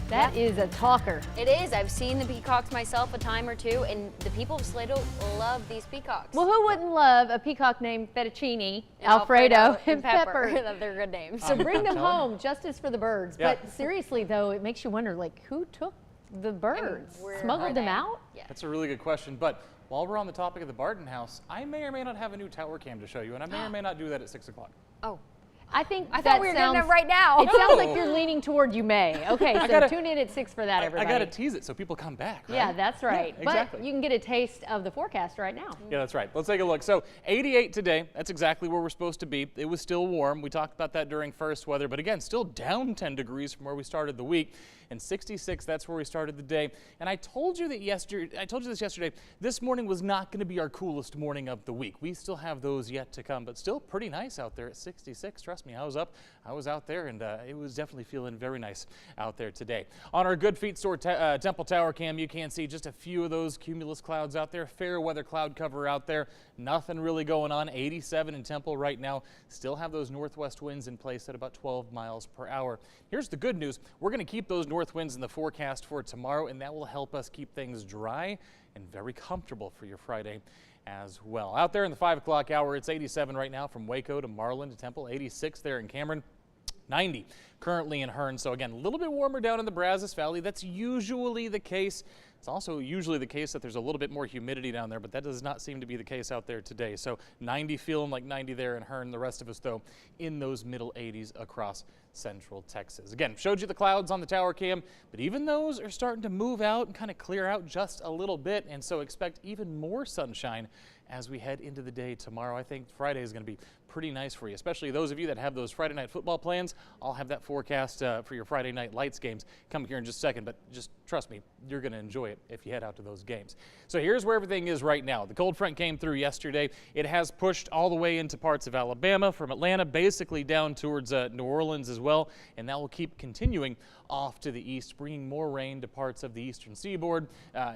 That is a talker. It is. I've seen the peacocks myself a time or two, and the people of Salado love these peacocks. Well, who wouldn't love a peacock named Fettuccine, Alfredo, and Pepper? They're good names. So bring them home, justice for the birds. Yeah. But seriously, though, it makes you wonder, like, who took the birds? Smuggled them out? Yeah. That's a really good question. But while we're on the topic of the Barton House, I may or may not have a new tower cam to show you, and I may or may not do that at 6 o'clock. Oh. I thought we were getting it right now. It sounds like you're leaning toward you may. Okay, so tune in at 6 for that, everybody. I got to tease it so people come back, right? Yeah, that's right. Yeah, exactly. But you can get a taste of the forecast right now. Yeah, that's right. Let's take a look. So 88 today. That's exactly where we're supposed to be. It was still warm. We talked about that during first weather, but again, still down 10 degrees from where we started the week. And 66, that's where we started the day. And I told you this yesterday. This morning was not going to be our coolest morning of the week. We still have those yet to come, but still pretty nice out there at 66. Trust me, I was out there, and it was definitely feeling very nice out there today. On our Good Feet Store Temple Tower cam, you can see just a few of those cumulus clouds out there. Fair weather cloud cover out there. Nothing really going on. 87 in Temple right now. Still have those northwest winds in place at about 12 miles per hour. Here's the good news. We're going to keep those north winds in the forecast for tomorrow, and that will help us keep things dry and very comfortable for your Friday as well. Out there in the 5 o'clock hour, it's 87 right now from Waco to Marlin to Temple, 86 there in Cameron. 90 currently in Hearn. So again, a little bit warmer down in the Brazos Valley. That's usually the case. It's also usually the case that there's a little bit more humidity down there, but that does not seem to be the case out there today. So 90 feeling like 90 there in Hearn. The rest of us, though, in those middle 80s across central Texas. Again, showed you the clouds on the tower cam, but even those are starting to move out and kind of clear out just a little bit. And so expect even more sunshine as we head into the day tomorrow. I think Friday is going to be pretty nice for you, especially those of you that have those Friday night football plans. I'll have that forecast for your Friday night lights games come here in just a second, but just trust me, you're going to enjoy it if you head out to those games. So here's where everything is right now. The cold front came through yesterday. It has pushed all the way into parts of Alabama, from Atlanta basically down towards New Orleans as well, and that will keep continuing off to the east, bringing more rain to parts of the eastern seaboard,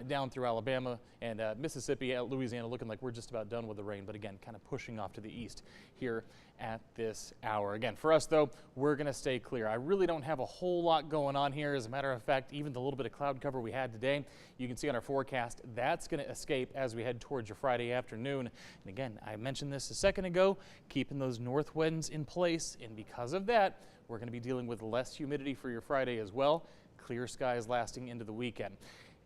down through Alabama and Mississippi, Louisiana, looking like we're just about done with the rain, but again, kind of pushing off to the east here at this hour. Again, for us though, we're going to stay clear. I really don't have a whole lot going on here. As a matter of fact, even the little bit of cloud cover we had today, you can see on our forecast, that's going to escape as we head towards your Friday afternoon. And again, I mentioned this a second ago, keeping those north winds in place, and because of that, we're going to be dealing with less humidity for your Friday as well. Clear skies lasting into the weekend.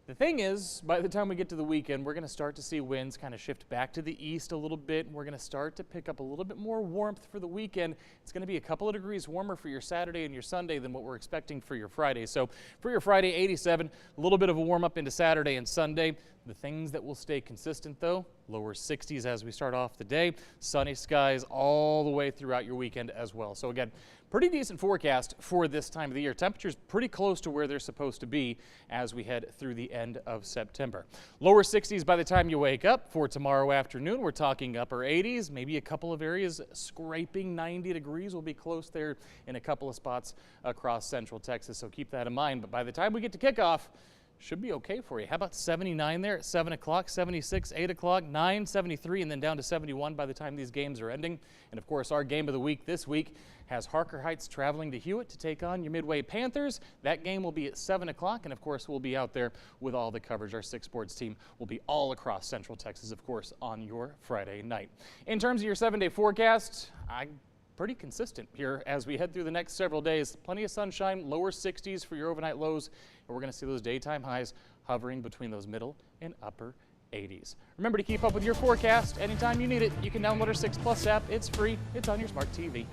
The thing is, by the time we get to the weekend, we're going to start to see winds kind of shift back to the east a little bit. We're going to start to pick up a little bit more warmth for the weekend. It's going to be a couple of degrees warmer for your Saturday and your Sunday than what we're expecting for your Friday. So for your Friday, 87, a little bit of a warm up into Saturday and Sunday. The things that will stay consistent though, lower 60s as we start off the day, sunny skies all the way throughout your weekend as well. So again, pretty decent forecast for this time of the year. Temperatures pretty close to where they're supposed to be as we head through the end of September. Lower 60s by the time you wake up. For tomorrow afternoon, we're talking upper 80s, maybe a couple of areas scraping 90 degrees. We'll be close there in a couple of spots across central Texas, so keep that in mind. But by the time we get to kickoff, should be okay for you. How about 79 there at 7 o'clock, 76, 8 o'clock, 9, 73, and then down to 71 by the time these games are ending. And of course, our game of the week this week has Harker Heights traveling to Hewitt to take on your Midway Panthers. That game will be at 7 o'clock, and of course, we'll be out there with all the coverage. Our 6 sports team will be all across central Texas, of course, on your Friday night. In terms of your 7-day forecast, pretty consistent here as we head through the next several days. Plenty of sunshine, lower 60s for your overnight lows, and we're going to see those daytime highs hovering between those middle and upper 80s. Remember to keep up with your forecast anytime you need it. You can download our 6 Plus app. It's free. It's on your smart TV.